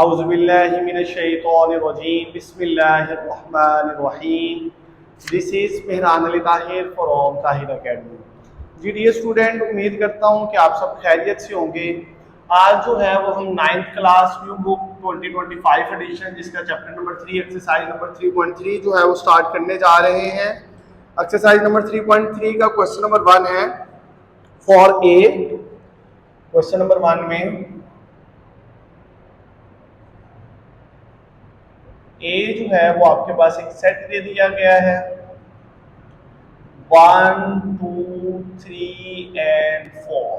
औज़ुबिल्लाहि मिनश्शैतानिर्रजीम बिस्मिल्लाहिर्रहमानिर्रहीम। This is Mehran Ali Tahir from Tahir academy. जी डियर स्टूडेंट, उम्मीद करता हूँ कि आप सब खैरियत से होंगे। आज जो है वो हम 9th class new book 2025 edition जिसका चैप्टर नंबर 3 एक्सरसाइज नंबर 3.3 जो है वो स्टार्ट करने जा रहे हैं। एक्सरसाइज नंबर 3.3 का क्वेश्चन नंबर 1 है फॉर ए। क्वेश्चन नंबर 1 में ए जो है वो आपके पास एक सेट दे दिया गया है 1 2 3 and 4।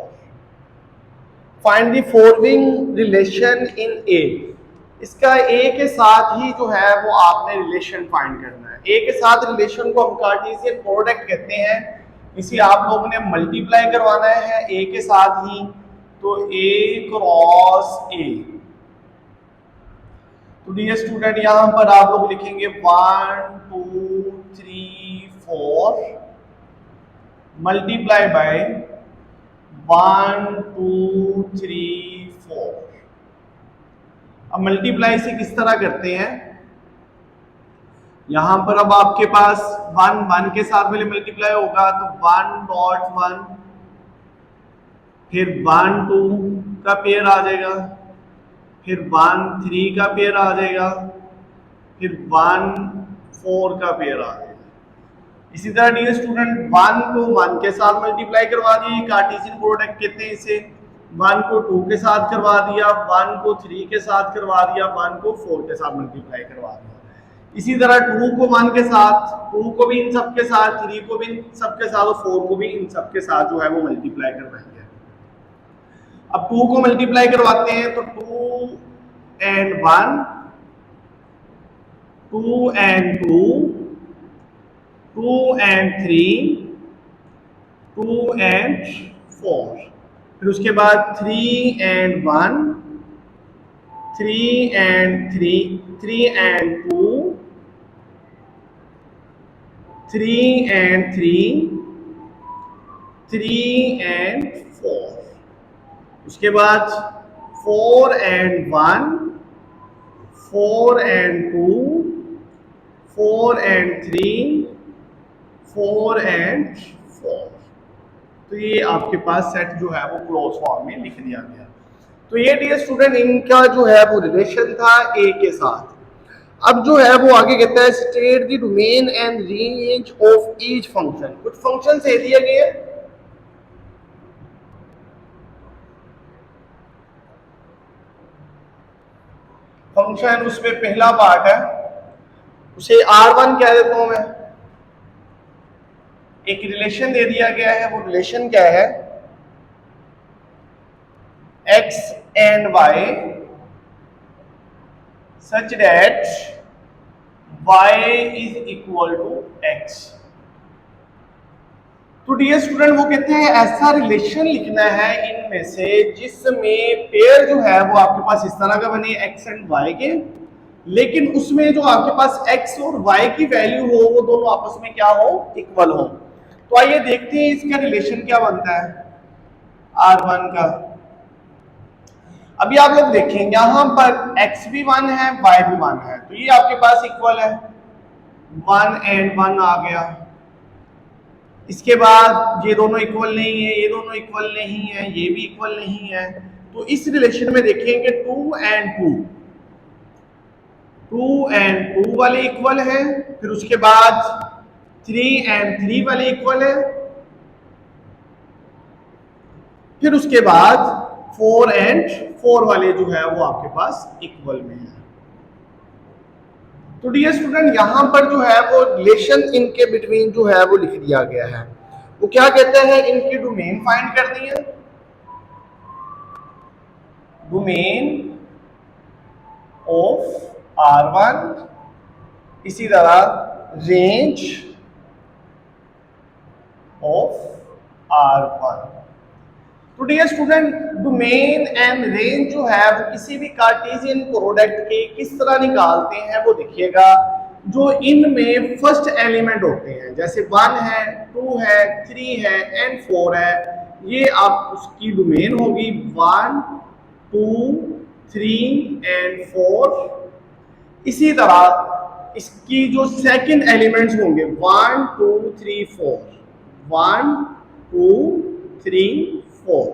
Find the following relation in A. इसका ए के साथ ही जो है वो आपने रिलेशन फाइंड करना है। ए के साथ रिलेशन को हम कार्टेशियन प्रोडक्ट कहते हैं। इसी आप लोगों ने मल्टीप्लाई करवाना है ए के साथ ही, तो ए क्रॉस ए। तो डियर स्टूडेंट यहां पर आप लोग लिखेंगे 1 2 3 4 मल्टीप्लाई बाय 1 2 3 4। अब मल्टीप्लाई से किस तरह करते हैं, यहां पर अब आपके पास 1 1 के साथ पहले मल्टीप्लाई होगा तो 1.1, फिर 1 2 का पेयर आ जाएगा, फिर 1 3 का पेयर आ जाएगा, फिर 1 4 का पेयर आ जाएगा। इसी तरह डियर स्टूडेंट 1 को 1 के साथ मल्टीप्लाई करवा दिए, कार्टेशियन प्रोडक्ट कहते हैं इसे। 1 को 2 के साथ करवा दिया, 1 को 3 के साथ करवा दिया, 1 को 4 के साथ मल्टीप्लाई करवा दिया। इसी तरह 2 को 1 के साथ, 2 को भी इन सब के साथ, 3 को भी इन सब के साथ और 4 को भी इन सब के साथ जो है वो मल्टीप्लाई करवाएंगे। अब 2 को मल्टीप्लाई करवाते हैं तो 2 and 1, 2 and 2, 2 and 3, 2 and 4। फिर उसके बाद 3 and 1, 3 and 3, 3 and 2, 3 and 3, 3 and 4। उसके बाद 4 and 1, 4 and 2, 4 and 3, 4 and 4। तो ये आपके पास सेट जो है वो क्लोज फॉर्म में लिख दिया गया। तो ये डियर स्टूडेंट इनका जो है वो रिलेशन था ए के साथ। अब जो है वो आगे कहता है state the domain and range of each function. कुछ फंक्शन से दिए गए हैं, फंक्शन उसमें पहला पार्ट है, उसे R1 कह देता हूं मैं। एक रिलेशन दे दिया गया है, वो रिलेशन क्या है, x and y such that y is equal to x। तो डियर स्टूडेंट वो कहते हैं ऐसा रिलेशन लिखना है इनमें से जिसमें पेयर जो है वो आपके पास इस तरह का बने x एंड y के, लेकिन उसमें जो आपके पास x और y की वैल्यू हो वो दोनों आपस में क्या हो, इक्वल हो। तो आइए देखते हैं इसका रिलेशन क्या बनता है R1 का। अभी आप लोग देखें यहां पर x भी 1 है, y भी 1 है, तो ये आपके पास इक्वल है, 1 and 1 आ गया। इसके बाद ये दोनों इक्वल नहीं है, ये दोनों इक्वल नहीं है, ये भी इक्वल नहीं है। तो इस रिलेशन में देखेंगे 2 and 2, 2 and 2 वाले इक्वल हैं, फिर उसके बाद 3 and 3 वाले इक्वल है, फिर उसके बाद 4 and 4 वाले जो है वो आपके पास इक्वल में है। तो डियर स्टूडेंट यहां पर जो है वो रिलेशन इनके बिटवीन जो है वो लिख दिया गया है। वो क्या कहते हैं, इनकी डोमेन फाइंड करनी है, डोमेन ऑफ R1, इसी तरह रेंज ऑफ R1। तो dear student domain and range जो है वो किसी भी कार्टेशियन प्रोडक्ट के किस तरह निकालते हैं वो देखिएगा। जो इनमें फर्स्ट एलिमेंट होते हैं जैसे 1 है, 2 है, 3 है एंड 4 है, ये आप उसकी डोमेन होगी 1 2 3 एंड 4। इसी तरह इसकी जो सेकंड एलिमेंट्स होंगे 1 2 3 4, 1 2 3 4,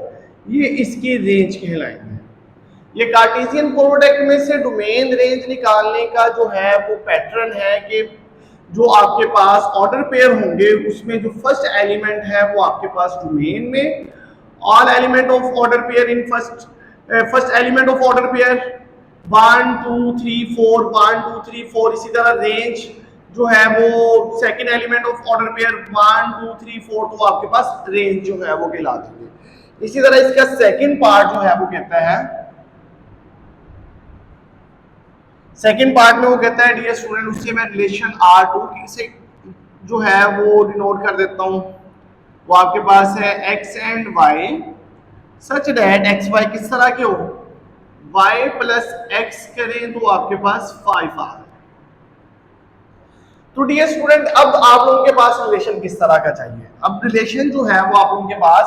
ये इसकी रेंज कहलाएंगे। ये कार्टेशियन कोऑर्डिनेट में से डोमेन रेंज निकालने का जो है वो पैटर्न है कि जो आपके पास ऑर्डर पेयर होंगे उसमें जो फर्स्ट एलिमेंट है वो आपके पास डोमेन में, all element of order pair in first element of order pair 1 2 3 4, 1 2 3 4। इसी तरह रेंज जो है वो second element of order pair 1 2 3 4, तो आपके पास रेंज जो है वो कहला देंगे। इसी तरह इसका सेकंड पार्ट जो है वो कहता है, सेकंड पार्ट में वो कहता है डियर स्टूडेंट, उससे मैं रिलेशन R2 से जो है वो डिनोट कर देता हूं। वो आपके पास है x and y such that x y किस तरह के हो, y प्लस एक्स करें तो आपके पास 5 आ। तो डियर स्टूडेंट अब आप लोगों के पास रिलेशन किस तरह का चाहिए। अब रिलेशन जो है वो आप लोगों के पास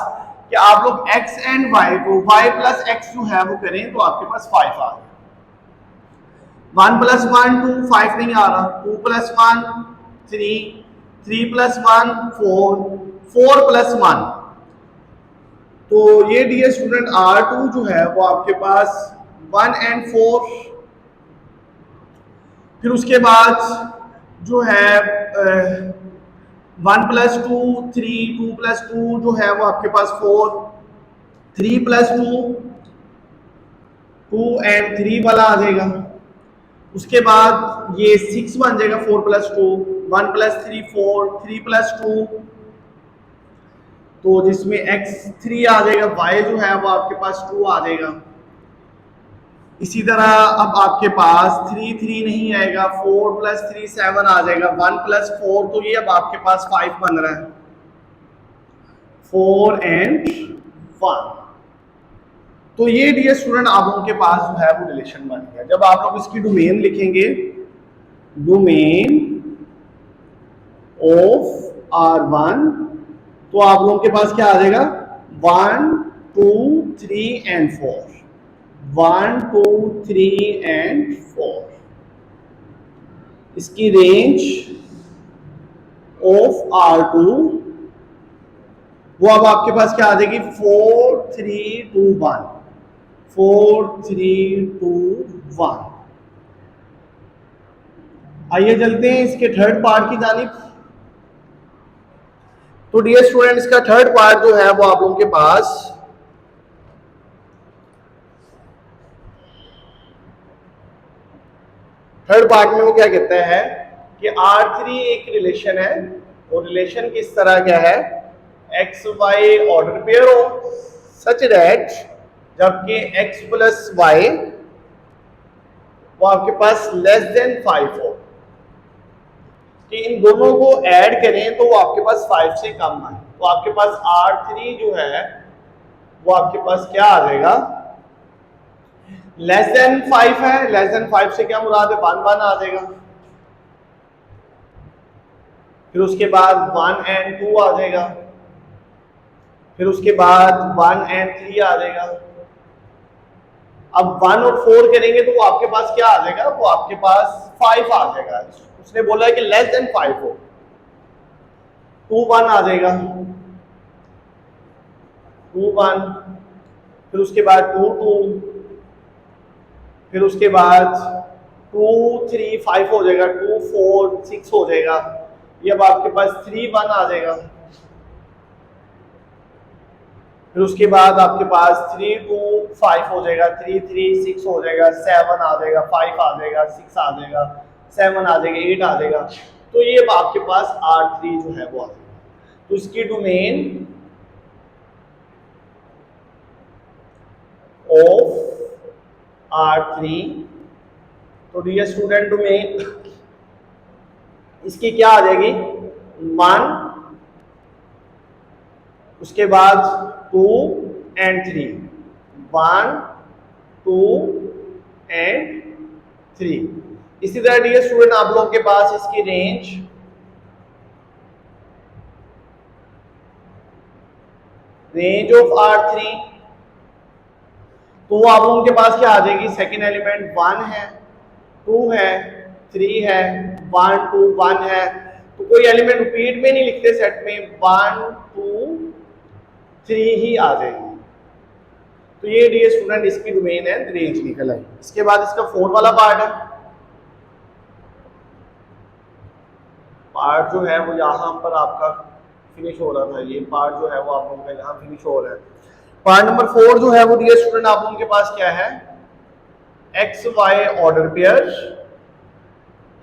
कि आप लोग x एंड y को y प्लस एक्स जो है वो करें तो आपके पास 5 आ। 1 प्लस 1 2, 5 नहीं आ रहा, 2 प्लस 1 3, 3 प्लस 1 4, 4 प्लस 1। तो ये डियर स्टूडेंट R2 जो है वो आपके पास 1 एंड 4। फिर उसके बाद जो है 1 प्लस 2 3, 2 प्लस 2 जो है वो आपके पास 4, 3 प्लस 2 2 एंड 3 वाला आ जाएगा। उसके बाद ये 6 बन जाएगा, 4 प्लस 2, 1 प्लस 3 4, 3 प्लस 2, तो जिसमें x 3 आ जाएगा, y जो है वो आपके पास 2 आ जाएगा। इसी तरह अब आपके पास 3 3 नहीं आएगा, 4 प्लस 3 7 आ जाएगा, 1 प्लस 4, तो ये अब आपके पास 5 बन रहा है, 4 एंड 1। तो ये डियर स्टूडेंट आप लोगों के पास जो है वो रिलेशन बन गया। जब आप लोग इसकी डोमेन लिखेंगे, डोमेन ऑफ R1, तो आप लोगों के पास क्या आ जाएगा 1 2 3 एंड 4, 1 2 3 एंड 4। इसकी रेंज ऑफ R2 वो अब आपके पास क्या आ जाएगी 4 3 2 1, 4 3 2 1। आइए चलते हैं इसके थर्ड पार्ट की जानिब। तो डियर स्टूडेंट इसका थर्ड पार्ट जो है वो आप लोगों के पास थर्ड पार्ट में वो क्या कहता है कि R3 एक रिलेशन है, और रिलेशन किस तरह क्या है, एक्स वाई ऑर्डर पेयर हो सच दैट जबकि x प्लस वाई वो आपके पास लेस देन 5 हो, कि इन दोनों को ऐड करें तो वो आपके पास 5 से कम आए, तो आपके पास R3 जो है वो आपके पास क्या आ जाएगा, लेस देन 5 है। लेस देन 5 से क्या मुराद है, 1 1 आ जाएगा। फिर उसके बाद 1 एंड 2 आ जाएगा, फिर उसके बाद 1 एंड 3 आ जाएगा। अब 1 और 4 करेंगे तो वो आपके पास क्या आ जाएगा, वो आपके पास 5 आ जाएगा। उसने बोला है कि लेस देन 5 हो, 2 1 आ जाएगा, 2 1, फिर उसके बाद 2 2, फिर उसके बाद 2 3 5 हो जाएगा, 2 4 6 हो जाएगा। ये अब आपके पास 3 1 आ जाएगा। फिर उसके बाद आपके पास 3 2 5 हो जाएगा, 3 3 6 हो जाएगा, 7 आ जाएगा, 5 आ जाएगा, 6 आ जाएगा, 7 आ जाएगा, 8 आ जाएगा। तो ये आपके पास R3 जो है वो आ जाएगा। तो इसकी डोमेन ऑफ R3, तो डियर स्टूडेंट डोमेन इसकी क्या आ जाएगी 1, उसके बाद 2 एंड 3, 1 2 एंड 3। इसी तरह डियर स्टूडेंट आप लोगों के पास इसकी रेंज ऑफ R3, तो आप लोगों के पास क्या आ जाएगी, सेकेंड एलिमेंट 1 है, 2 है, 3 है, 1 2 1 है, तो कोई एलिमेंट रिपीट में नहीं लिखते सेट में, 1 2 3 ही आ जाएगी। तो ये डियर स्टूडेंट इसकी डोमेन है, रेंज निकल आई। इसके बाद इसका 4 वाला पार्ट है, पार्ट जो है वो यहाँ पर आपका फिनिश हो रहा था, ये पार्ट जो है वो आप लोगों का यहाँ फिनिश हो रहा है। पार्ट नंबर 4 जो है वो डियर स्टूडेंट आप लोगों के पास क्या है, एक्स वाई ऑर्डर पेयर,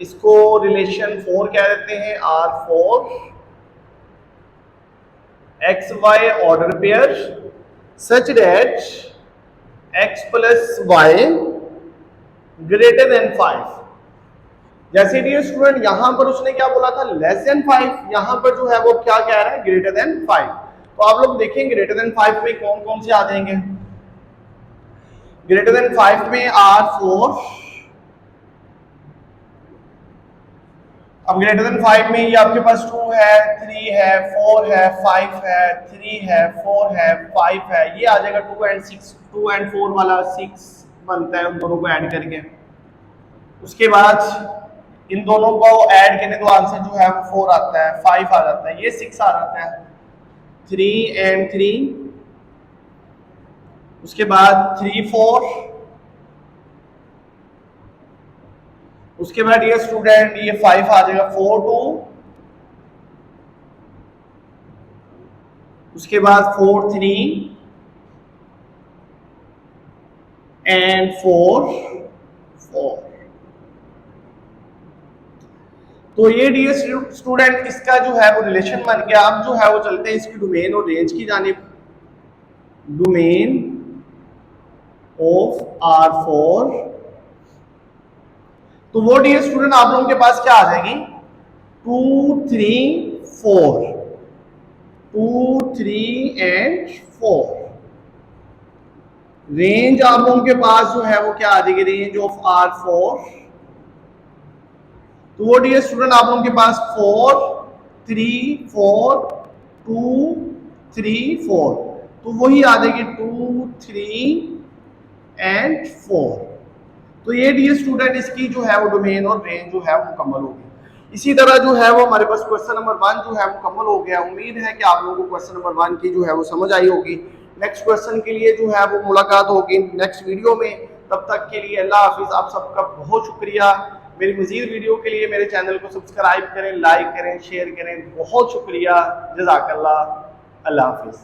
इसको रिलेशन 4 कह देते हैं, R4 x y order pair such that x plus y greater than 5। जैसे डियर स्टूडेंट यहां पर उसने क्या बोला था, लेस देन 5, यहां पर जो है वो क्या कह रहा है, ग्रेटर देन 5। तो आप लोग देखेंगे ग्रेटर देन 5 में कौन कौन से आ जाएंगे। ग्रेटर देन 5 में R4, अब ग्रेटर देन 5 में ये आपके पास 2 है, 3 है, 4 है, 5 है, 3 है, 4 है, 5 है, ये आ जाएगा 2 एंड 6, 2 एंड 4 वाला 6 बनता है उन दोनों को ऐड करके। उसके बाद इन दोनों को ऐड करने तो आंसर जो है वो 4 आता है, 5 आ जाता है, ये 6 आ जाता है, 3 एंड 3, उसके बाद 3 4, उसके बाद ये स्टूडेंट ये 5 आ जाएगा, 4 2, उसके बाद 4 3 एंड 4 4। तो ये डियर स्टूडेंट इसका जो है वो रिलेशन बन गया। अब जो है वो चलते हैं इसकी डोमेन और रेंज की जानिब। डोमेन ऑफ R4, तो वो डियर स्टूडेंट आप लोगों के पास क्या आ जाएगी, 2 3 4, 2 3 एंड 4। रेंज आप लोगों के पास जो है वो क्या आ जाएगी, रेंज ऑफ R4, तो वो डियर स्टूडेंट आप लोगों के पास 4 3 4 2 3 4, तो वही आ जाएगी 2 3 एंड 4। तो ये डियर स्टूडेंट इसकी जो है वो डोमेन और रेंज जो है वो मुकम्मल होगी। इसी तरह जो है वो हमारे पास क्वेश्चन नंबर 1 जो है मुकम्मल हो गया। उम्मीद है कि आप लोगों को क्वेश्चन नंबर 1 की जो है वो समझ आई होगी। नेक्स्ट क्वेश्चन के लिए जो है वो मुलाकात होगी नेक्स्ट वीडियो में। तब तक के लिए अल्लाह हाफिज। आप सबका बहुत शुक्रिया। मेरी मजीद वीडियो के लिए मेरे चैनल को सब्सक्राइब करें, लाइक करें, शेयर करें। बहुत शुक्रिया, जज़ाकल्लाह, अल्लाह हाफिज।